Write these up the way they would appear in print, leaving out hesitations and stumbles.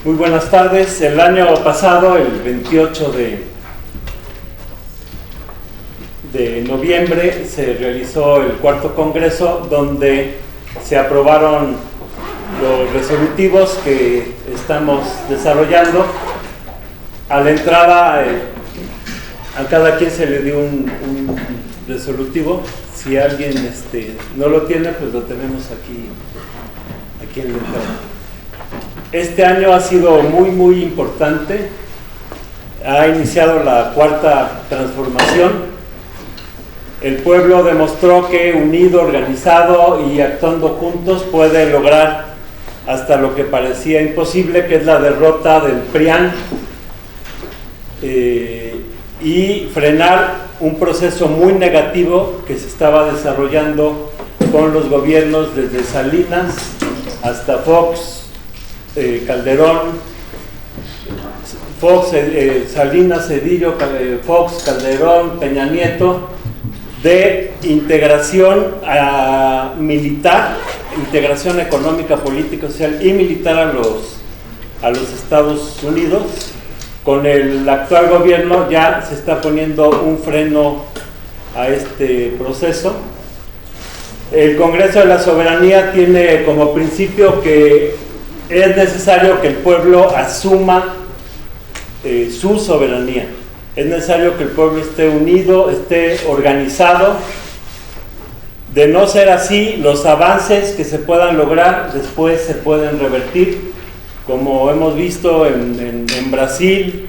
Muy buenas tardes. El año pasado, el 28 de noviembre, se realizó el cuarto congreso donde se aprobaron los resolutivos que estamos desarrollando. A la entrada, a cada quien se le dio un resolutivo. Si alguien no lo tiene, pues lo tenemos aquí en la entrada. Este año ha sido muy importante. Ha iniciado la cuarta transformación. El pueblo demostró que unido, organizado y actuando juntos puede lograr hasta lo que parecía imposible, que es la derrota del PRIAN, y frenar un proceso muy negativo que se estaba desarrollando con los gobiernos desde Salinas hasta Fox, Calderón, Salinas, Cedillo, Fox, Calderón, Peña Nieto, de integración militar, integración económica, política, social y militar a los Estados Unidos. Con el actual gobierno ya se está poniendo un freno a este proceso. El Congreso de la Soberanía tiene como principio que es necesario que el pueblo asuma su soberanía. Es necesario que el pueblo esté unido, esté organizado. De no ser así, los avances que se puedan lograr después se pueden revertir, como hemos visto en Brasil,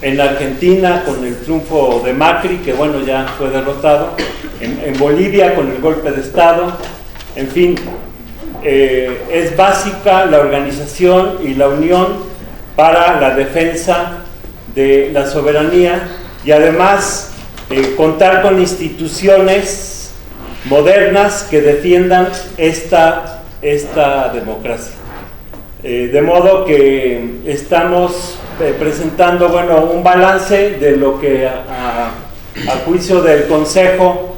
en Argentina con el triunfo de Macri, que bueno, ya fue derrotado, en Bolivia con el golpe de Estado. En fin, es básica la organización y la unión para la defensa de la soberanía y además contar con instituciones modernas que defiendan esta democracia. De modo que estamos presentando, bueno, un balance de lo que a juicio del Consejo,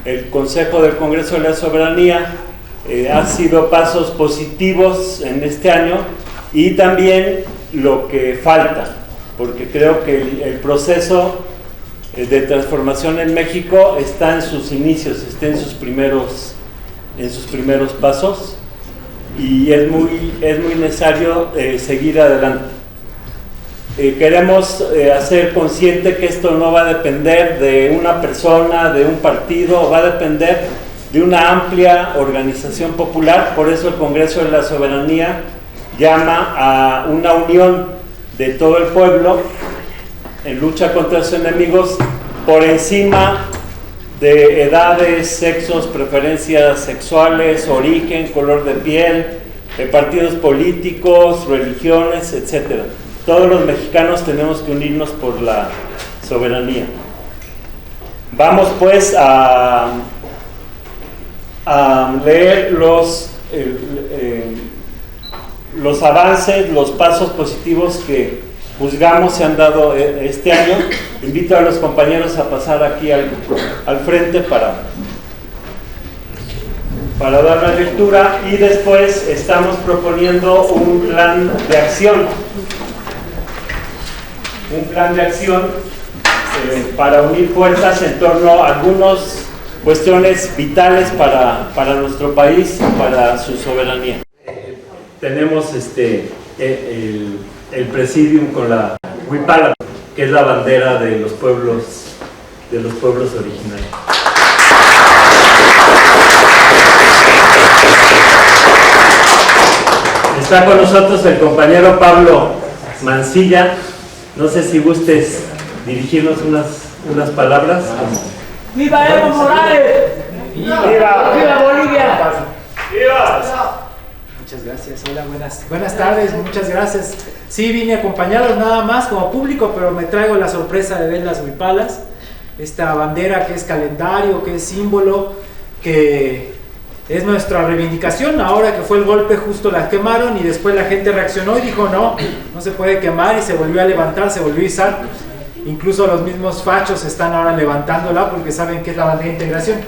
el Consejo del Congreso de la Soberanía, ha sido pasos positivos en este año, y también lo que falta, porque creo que el proceso de transformación en México está en sus inicios, está en sus primeros pasos, y es muy necesario seguir adelante. Queremos hacer consciente que esto no va a depender de una persona, de un partido, va a depender de una amplia organización popular. Por eso el Congreso de la Soberanía llama a una unión de todo el pueblo en lucha contra sus enemigos, por encima de edades, sexos, preferencias sexuales, origen, color de piel, partidos políticos, religiones, etc. Todos los mexicanos tenemos que unirnos por la soberanía. Vamos pues a leer los avances, los pasos positivos que juzgamos se han dado este año. Invito a los compañeros a pasar aquí al frente para dar la lectura, y después estamos proponiendo un plan de acción. Un plan de acción para unir fuerzas en torno a algunas cuestiones vitales para nuestro país y para su soberanía. Tenemos el presidium con la huipala, que es la bandera de los pueblos originarios. Está con nosotros el compañero Pablo Mancilla. No sé si gustes dirigirnos unas palabras. ¡Viva Evo Morales! ¡Viva! ¡Viva Bolivia! ¡Viva! Muchas gracias. Hola, buenas tardes, muchas gracias. Sí, vine acompañados nada más como público, pero me traigo la sorpresa de ver las huipalas, esta bandera que es calendario, que es símbolo, que es nuestra reivindicación. Ahora que fue el golpe, justo la quemaron, y después la gente reaccionó y dijo no se puede quemar, y se volvió a levantar, se volvió a izar. Incluso los mismos fachos están ahora levantándola porque saben que es la bandera de integración.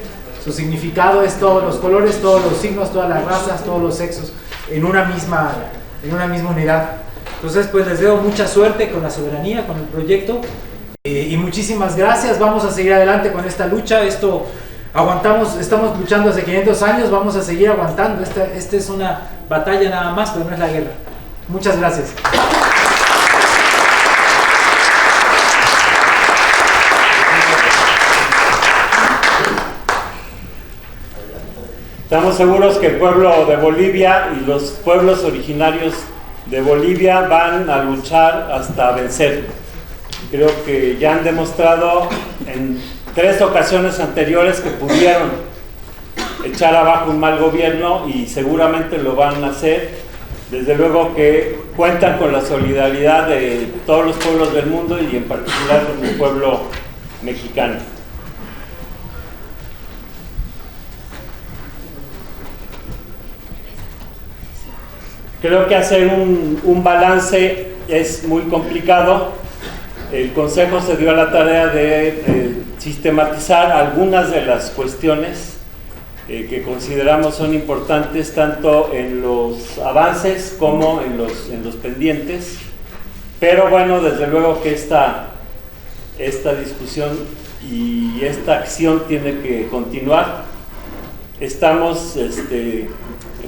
Su significado es todos los colores, todos los signos, todas las razas, todos los sexos en una misma unidad. Entonces pues les deseo mucha suerte con la soberanía, con el proyecto, y muchísimas gracias. Vamos a seguir adelante con esta lucha. Esto aguantamos, estamos luchando hace 500 años, vamos a seguir aguantando. Esta es una batalla nada más, pero no es la guerra. Muchas gracias. Estamos seguros que el pueblo de Bolivia y los pueblos originarios de Bolivia van a luchar hasta vencer. Creo que ya han demostrado en 3 ocasiones anteriores que pudieron echar abajo un mal gobierno, y seguramente lo van a hacer. Desde luego que cuentan con la solidaridad de todos los pueblos del mundo, y en particular con el pueblo mexicano. Creo que hacer un balance es muy complicado. El Consejo se dio a la tarea de sistematizar algunas de las cuestiones que consideramos son importantes, tanto en los avances como en los pendientes. Pero bueno, desde luego que esta discusión y esta acción tiene que continuar. Estamos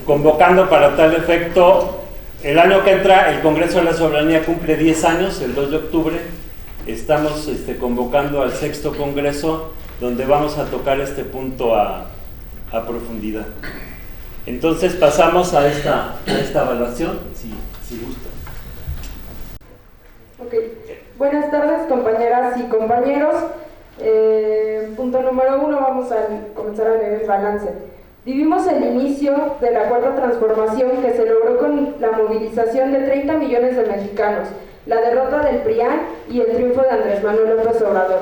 convocando para tal efecto. El año que entra el Congreso de la Soberanía cumple 10 años, el 2 de octubre. Estamos convocando al 6º Congreso, donde vamos a tocar este punto a profundidad. Entonces pasamos a esta evaluación, si gusta. Ok. Buenas tardes, compañeras y compañeros. Punto número 1, vamos a comenzar a leer el balance. Vivimos el inicio de la cuarta transformación que se logró con la movilización de 30 millones de mexicanos, la derrota del PRIAN y el triunfo de Andrés Manuel López Obrador.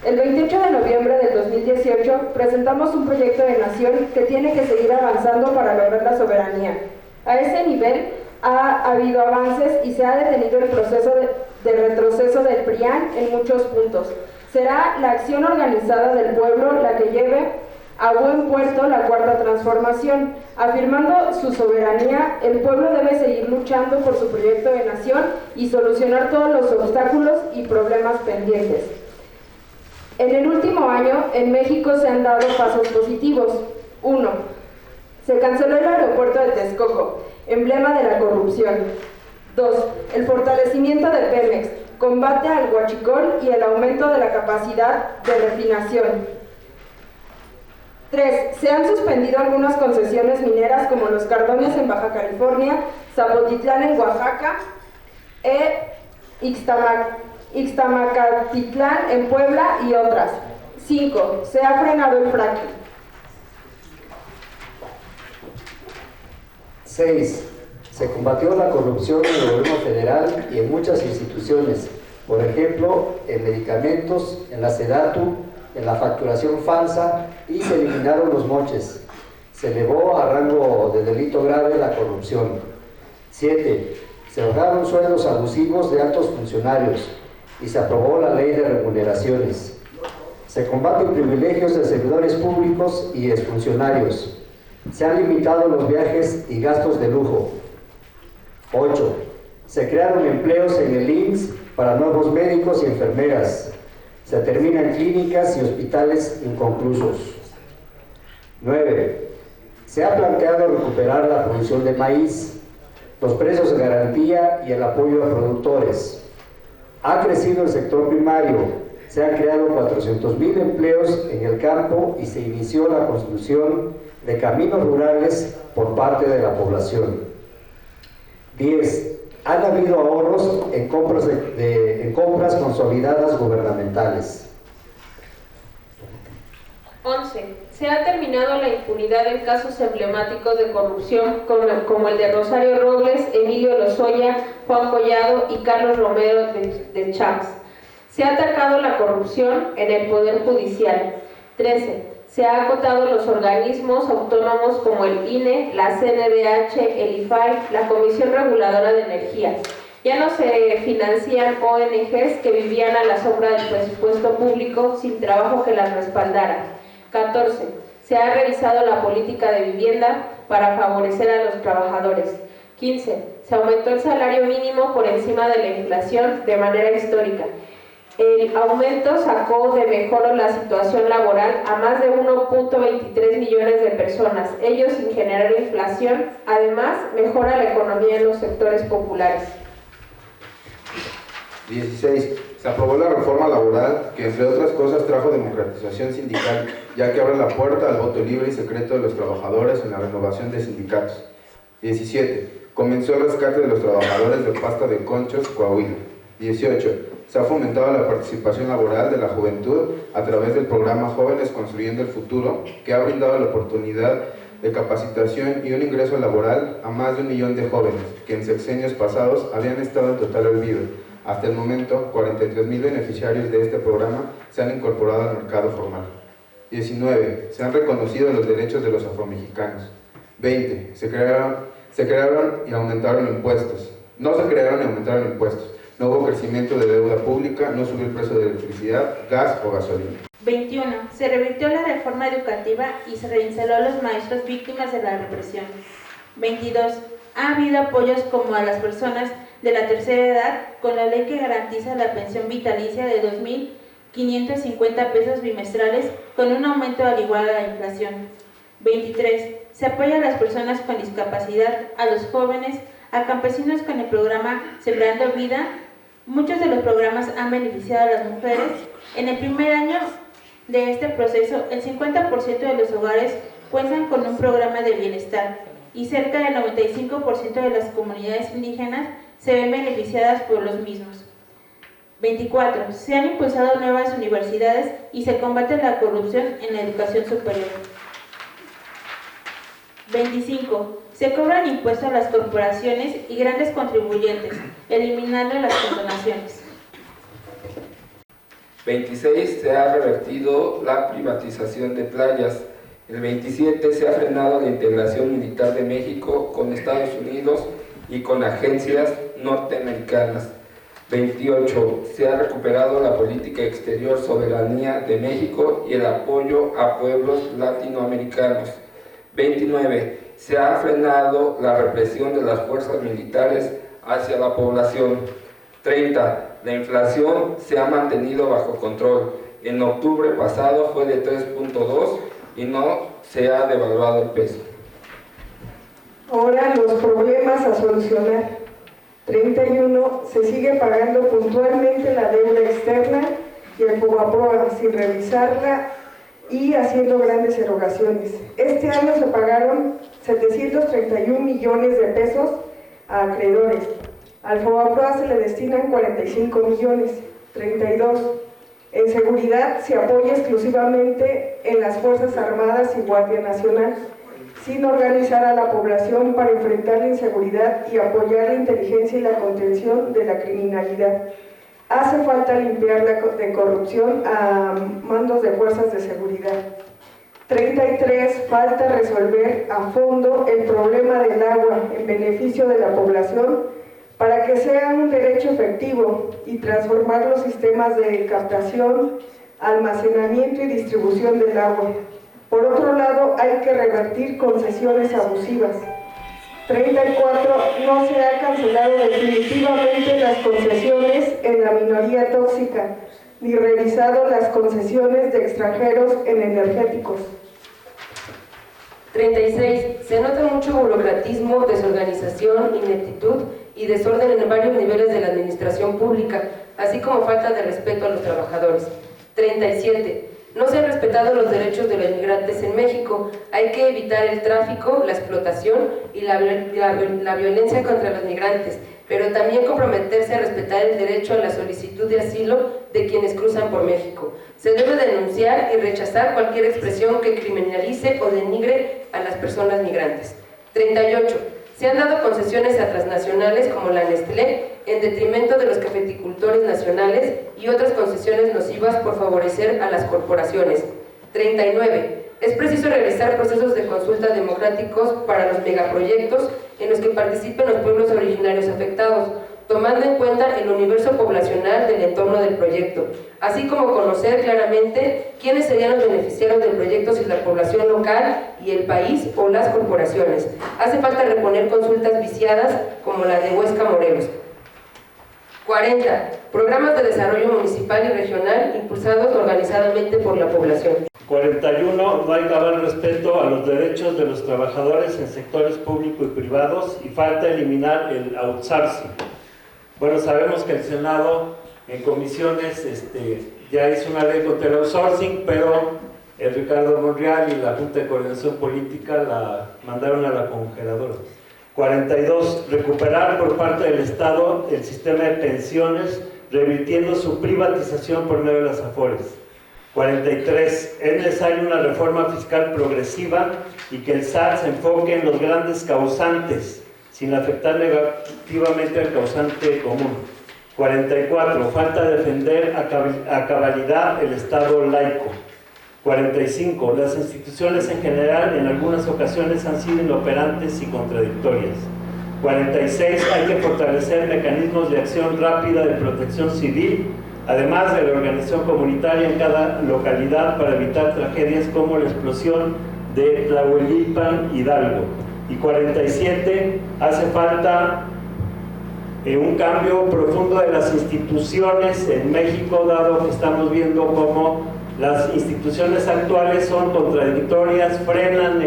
El 28 de noviembre del 2018 presentamos un proyecto de nación que tiene que seguir avanzando para lograr la soberanía. A ese nivel ha habido avances y se ha detenido el proceso de retroceso del PRIAN en muchos puntos. Será la acción organizada del pueblo la que lleve a buen puerto la cuarta transformación. Afirmando su soberanía, el pueblo debe seguir luchando por su proyecto de nación y solucionar todos los obstáculos y problemas pendientes. En el último año, en México se han dado pasos positivos. 1. Se canceló el aeropuerto de Texcoco, emblema de la corrupción. 2. El fortalecimiento de Pemex, combate al huachicol y el aumento de la capacidad de refinación. 3. Se han suspendido algunas concesiones mineras como Los Cardones en Baja California, Zapotitlán en Oaxaca e Ixtamacatitlán en Puebla y otras. 5. Se ha frenado el fracking. 6. Se combatió la corrupción en el gobierno federal y en muchas instituciones, por ejemplo, en medicamentos, en la SEDATU, en la facturación falsa, y se eliminaron los moches. Se elevó a rango de delito grave la corrupción. 7. Se bajaron sueldos abusivos de altos funcionarios y se aprobó la ley de remuneraciones. Se combaten privilegios de servidores públicos y exfuncionarios. Se han limitado los viajes y gastos de lujo. 8. Se crearon empleos en el IMSS para nuevos médicos y enfermeras. Se terminan clínicas y hospitales inconclusos. 9. Se ha planteado recuperar la producción de maíz, los precios de garantía y el apoyo a productores. Ha crecido el sector primario, se han creado 400,000 empleos en el campo y se inició la construcción de caminos rurales por parte de la población. 10. Han habido ahorros en compras consolidadas gubernamentales. 11. Se ha terminado la impunidad en casos emblemáticos de corrupción como el de Rosario Robles, Emilio Lozoya, Juan Collado y Carlos Romero de Champs. Se ha atacado la corrupción en el Poder Judicial. 13. Se ha acotado los organismos autónomos como el INE, la CNDH, el IFAI, la Comisión Reguladora de Energía. Ya no se financian ONGs que vivían a la sombra del presupuesto público sin trabajo que las respaldara. 14. Se ha revisado la política de vivienda para favorecer a los trabajadores. 15. Se aumentó el salario mínimo por encima de la inflación de manera histórica. El aumento sacó de mejora la situación laboral a más de 1.23 millones de personas, ello sin generar inflación. Además, mejora la economía en los sectores populares. 16. Se aprobó la reforma laboral que, entre otras cosas, trajo democratización sindical, ya que abre la puerta al voto libre y secreto de los trabajadores en la renovación de sindicatos. 17. Comenzó el rescate de los trabajadores de pasta de conchos, Coahuila. 18. Se ha fomentado la participación laboral de la juventud a través del programa Jóvenes Construyendo el Futuro, que ha brindado la oportunidad de capacitación y un ingreso laboral a más de 1 millón de jóvenes que en sexenios pasados habían estado en total olvido. Hasta el momento, 43,000 beneficiarios de este programa se han incorporado al mercado formal. 19. Se han reconocido los derechos de los afromexicanos. 20. Se crearon y aumentaron impuestos. No se crearon y aumentaron impuestos. No hubo crecimiento de deuda pública, no subió el precio de electricidad, gas o gasolina. 21. Se revirtió la reforma educativa y se reinstaló a los maestros víctimas de la represión. 22. Ha habido apoyos como a las personas de la tercera edad con la ley que garantiza la pensión vitalicia de 2,550 pesos bimestrales con un aumento al igual a la inflación. 23. Se apoya a las personas con discapacidad, a los jóvenes, a campesinos con el programa Sembrando Vida. Muchos de los programas han beneficiado a las mujeres. En el primer año de este proceso, el 50% de los hogares cuentan con un programa de bienestar y cerca del 95% de las comunidades indígenas se ven beneficiadas por los mismos. 24. Se han impulsado nuevas universidades y se combate la corrupción en la educación superior. 25. Se cobran impuestos a las corporaciones y grandes contribuyentes, eliminando las condonaciones. 26. Se ha revertido la privatización de playas. El 27. Se ha frenado la integración militar de México con Estados Unidos y con agencias norteamericanas. 28. Se ha recuperado la política exterior soberanía de México y el apoyo a pueblos latinoamericanos. 29. Se ha frenado la represión de las fuerzas militares hacia la población. 30. La inflación se ha mantenido bajo control. En octubre pasado fue de 3.2 y no se ha devaluado el peso. Ahora los problemas a solucionar. 31. Se sigue pagando puntualmente la deuda externa y el FOBAPROA sin revisarla y haciendo grandes erogaciones. Este año se pagaron 731 millones de pesos a acreedores. Al FOBAPROA se le destinan 45 millones. 32. En seguridad se apoya exclusivamente en las Fuerzas Armadas y Guardia Nacional, sin organizar a la población para enfrentar la inseguridad y apoyar la inteligencia y la contención de la criminalidad. Hace falta limpiar de corrupción a mandos de fuerzas de seguridad. 33. Falta resolver a fondo el problema del agua en beneficio de la población para que sea un derecho efectivo y transformar los sistemas de captación, almacenamiento y distribución del agua. Por otro lado, hay que revertir concesiones abusivas. 34. No se ha cancelado definitivamente las concesiones en la minoría tóxica, ni revisado las concesiones de extranjeros en energéticos. 36. Se nota mucho burocratismo, desorganización, ineptitud y desorden en varios niveles de la administración pública, así como falta de respeto a los trabajadores. 37. No se han respetado los derechos de los migrantes en México. Hay que evitar el tráfico, la explotación y la violencia contra los migrantes, pero también comprometerse a respetar el derecho a la solicitud de asilo de quienes cruzan por México. Se debe denunciar y rechazar cualquier expresión que criminalice o denigre a las personas migrantes. 38. Se han dado concesiones a transnacionales como la Nestlé en detrimento de los cafeticultores nacionales y otras concesiones nocivas por favorecer a las corporaciones. 39. Es preciso realizar procesos de consulta democráticos para los megaproyectos en los que participen los pueblos originarios afectados, tomando en cuenta el universo poblacional del entorno del proyecto, así como conocer claramente quiénes serían los beneficiarios del proyecto si la población local y el país o las corporaciones. Hace falta reponer consultas viciadas como la de Huesca Morelos. 40. Programas de desarrollo municipal y regional impulsados organizadamente por la población. 41. No hay cabal respeto a los derechos de los trabajadores en sectores públicos y privados y falta eliminar el outsourcing. Bueno, sabemos que el Senado en comisiones ya hizo una ley contra el outsourcing, pero el Ricardo Monreal y la Junta de Coordinación Política la mandaron a la congeladora. 42. Recuperar por parte del Estado el sistema de pensiones, revirtiendo su privatización por medio de las AFORES. 43. Es necesaria una reforma fiscal progresiva y que el SAT se enfoque en los grandes causantes, sin afectar negativamente al causante común. 44. Falta defender a cabalidad el Estado laico. 45. Las instituciones en general en algunas ocasiones han sido inoperantes y contradictorias. 46. Hay que fortalecer mecanismos de acción rápida de protección civil, además de la organización comunitaria en cada localidad para evitar tragedias como la explosión de Tlahuelipan, Hidalgo. Y 47. Hace falta un cambio profundo de las instituciones en México, dado que estamos viendo cómo las instituciones actuales son contradictorias, frenan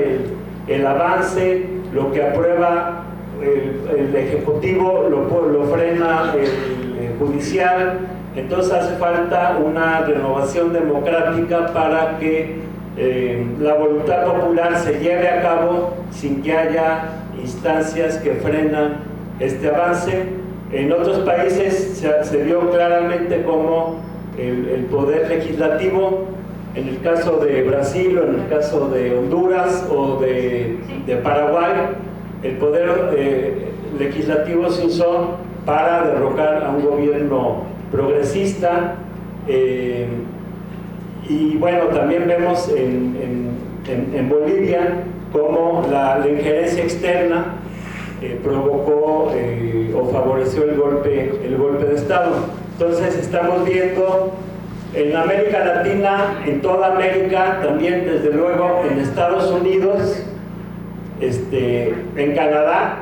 el avance, lo que aprueba el Ejecutivo lo frena el Judicial. Entonces hace falta una renovación democrática para que la voluntad popular se lleve a cabo sin que haya instancias que frenan este avance. En otros países se vio claramente cómo el poder legislativo, en el caso de Brasil o en el caso de Honduras o de Paraguay, el poder legislativo se usó para derrocar a un gobierno progresista. Y bueno, también vemos en Bolivia cómo la injerencia externa provocó o favoreció el golpe de Estado. Entonces estamos viendo en América Latina, en toda América, también desde luego en Estados Unidos, en Canadá,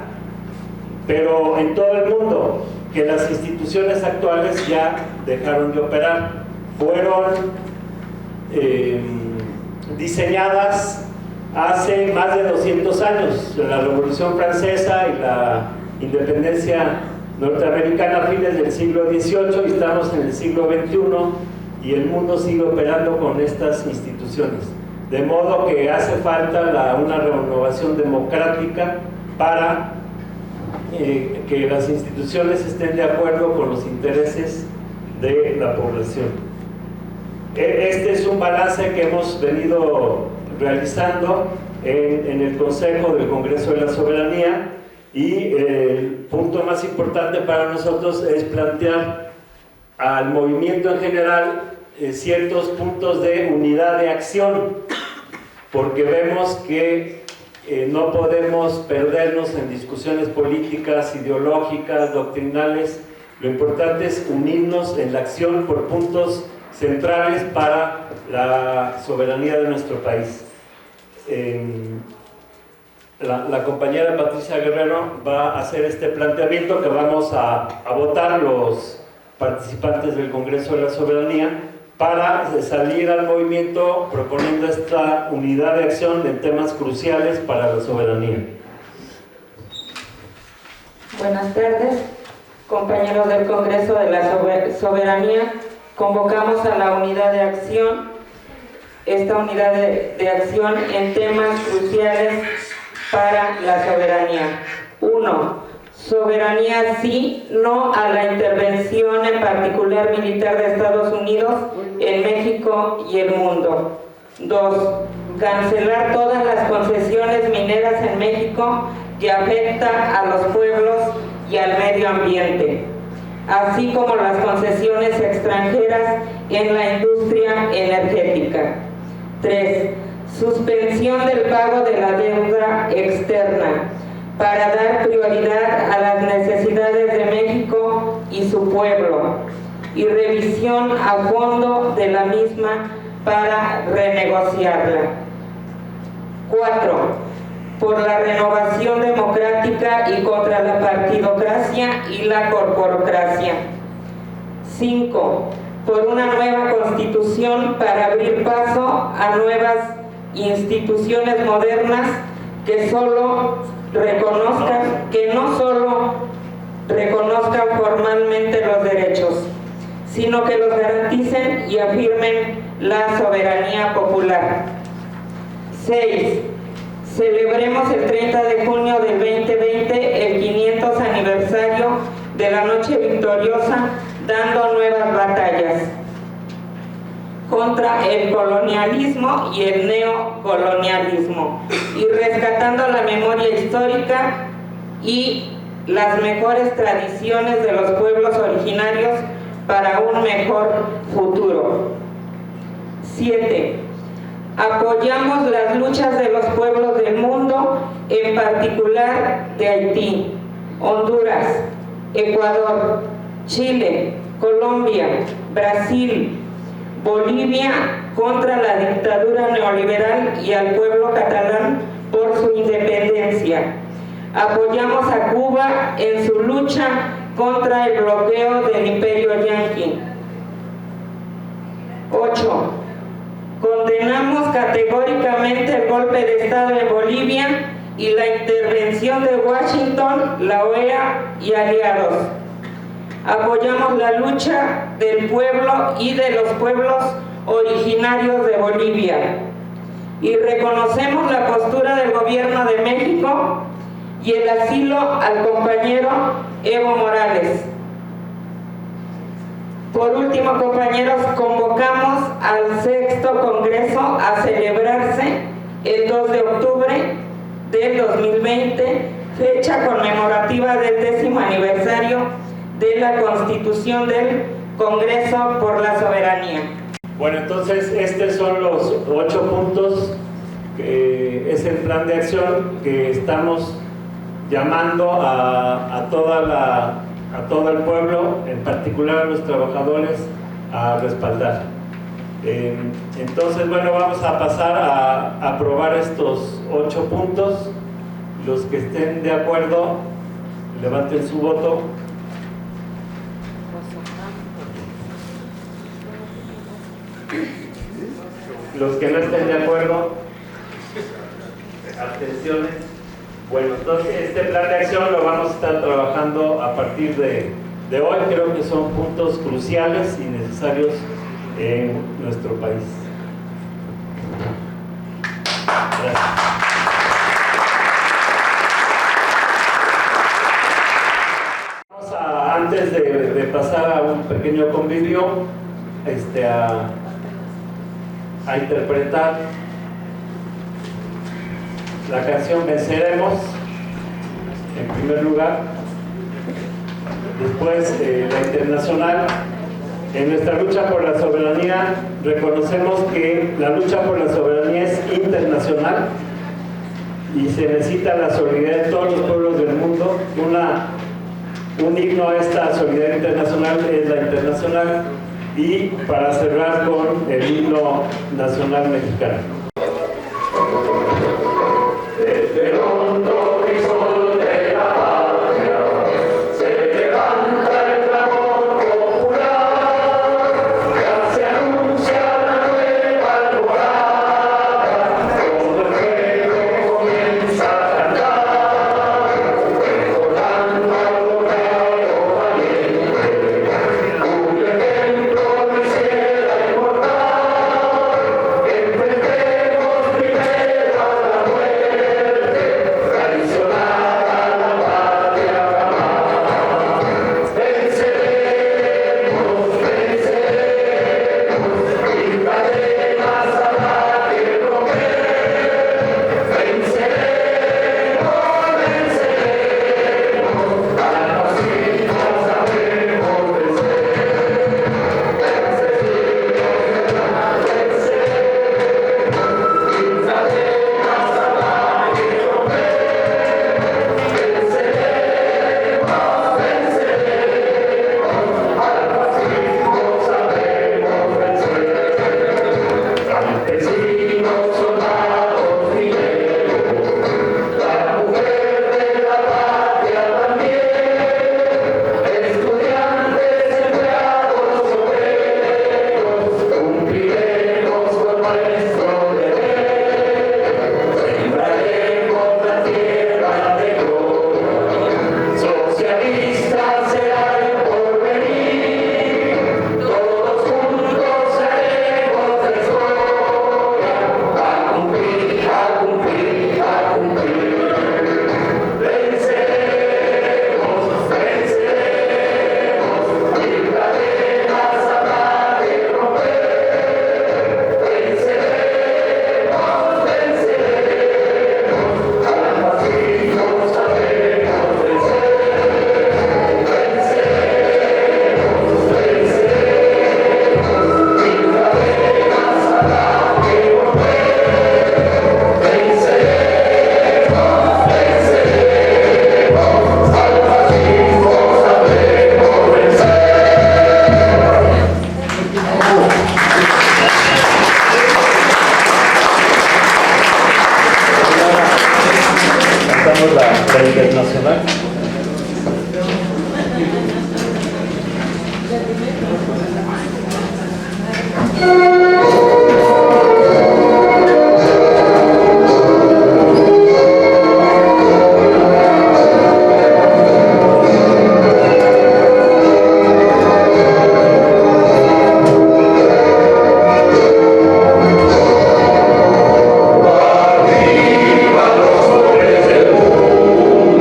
pero en todo el mundo, que las instituciones actuales ya dejaron de operar. Fueron diseñadas hace más de 200 años, la Revolución Francesa y la independencia norteamericana a fines del siglo XVIII, y estamos en el siglo XXI y el mundo sigue operando con estas instituciones. De modo que hace falta una renovación democrática para que las instituciones estén de acuerdo con los intereses de la población. Este es un balance que hemos venido realizando en el Consejo del Congreso de la Soberanía, y el punto más importante para nosotros es plantear al movimiento en general ciertos puntos de unidad de acción, porque vemos que no podemos perdernos en discusiones políticas, ideológicas, doctrinales. Lo importante es unirnos en la acción por puntos centrales para la soberanía de nuestro país. La compañera Patricia Guerrero va a hacer este planteamiento que vamos a votar los participantes del Congreso de la Soberanía, para salir al movimiento proponiendo esta unidad de acción en temas cruciales para la soberanía. Buenas tardes, compañeros del Congreso de la Soberanía. Convocamos a la unidad de acción, esta unidad de acción en temas cruciales para la soberanía. 1. Soberanía sí, no a la intervención en particular militar de Estados Unidos en México y el mundo. 2. Cancelar todas las concesiones mineras en México que afectan a los pueblos y al medio ambiente, así como las concesiones extranjeras en la industria energética. 3. Suspensión del pago de la deuda externa para dar prioridad a las necesidades de México y su pueblo, y revisión a fondo de la misma para renegociarla. 4. Por la renovación democrática y contra la partidocracia y la corporocracia. 5. Por una nueva constitución para abrir paso a nuevas instituciones modernas que no solo reconozcan formalmente los derechos, sino que los garanticen y afirmen la soberanía popular. 6. Celebremos el 30 de junio del 2020 el 500 aniversario de la Noche Victoriosa, dando nuevas batallas contra el colonialismo y el neocolonialismo, y rescatando la memoria histórica y las mejores tradiciones de los pueblos originarios para un mejor futuro. 7. Apoyamos las luchas de los pueblos del mundo, en particular de Haití, Honduras, Ecuador, Chile, Colombia, Brasil, Bolivia, contra la dictadura neoliberal, y al pueblo catalán por su independencia. Apoyamos a Cuba en su lucha contra el bloqueo del imperio yanqui. 8. Condenamos categóricamente el golpe de Estado en Bolivia y la intervención de Washington, la OEA y aliados. Apoyamos la lucha del pueblo y de los pueblos originarios de Bolivia, y reconocemos la postura del Gobierno de México y el asilo al compañero Evo Morales. Por último, compañeros, convocamos al 6º Congreso a celebrarse el 2 de octubre del 2020, fecha conmemorativa del 10º aniversario de la Constitución del Congreso por la Soberanía. Bueno, entonces estos son los 8 puntos, que es el plan de acción que estamos llamando a todo el pueblo, en particular a los trabajadores, a respaldar. Entonces, bueno, vamos a pasar a aprobar estos 8 puntos. Los que estén de acuerdo, levanten su voto. Los que no estén de acuerdo, abstenciones. Bueno, entonces este plan de acción lo vamos a estar trabajando a partir de hoy. Creo que son puntos cruciales y necesarios en nuestro país. Gracias. Vamos a, antes de pasar a un pequeño convivio, a interpretar la canción Venceremos, en primer lugar. Después la internacional. En nuestra lucha por la soberanía reconocemos que la lucha por la soberanía es internacional y se necesita la solidaridad de todos los pueblos del mundo. Un himno a esta solidaridad internacional es la internacional, y para cerrar con el himno nacional mexicano. La internacional. Arriba los poderes del mundo.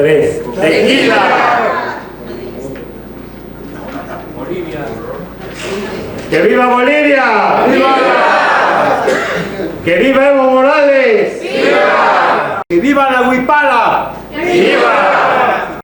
3. ¡Tequila! Bolivia. ¡Que viva Bolivia! ¡Viva! ¡Que viva Evo Morales! ¡Viva! ¡Que viva la Huipala! ¡Viva!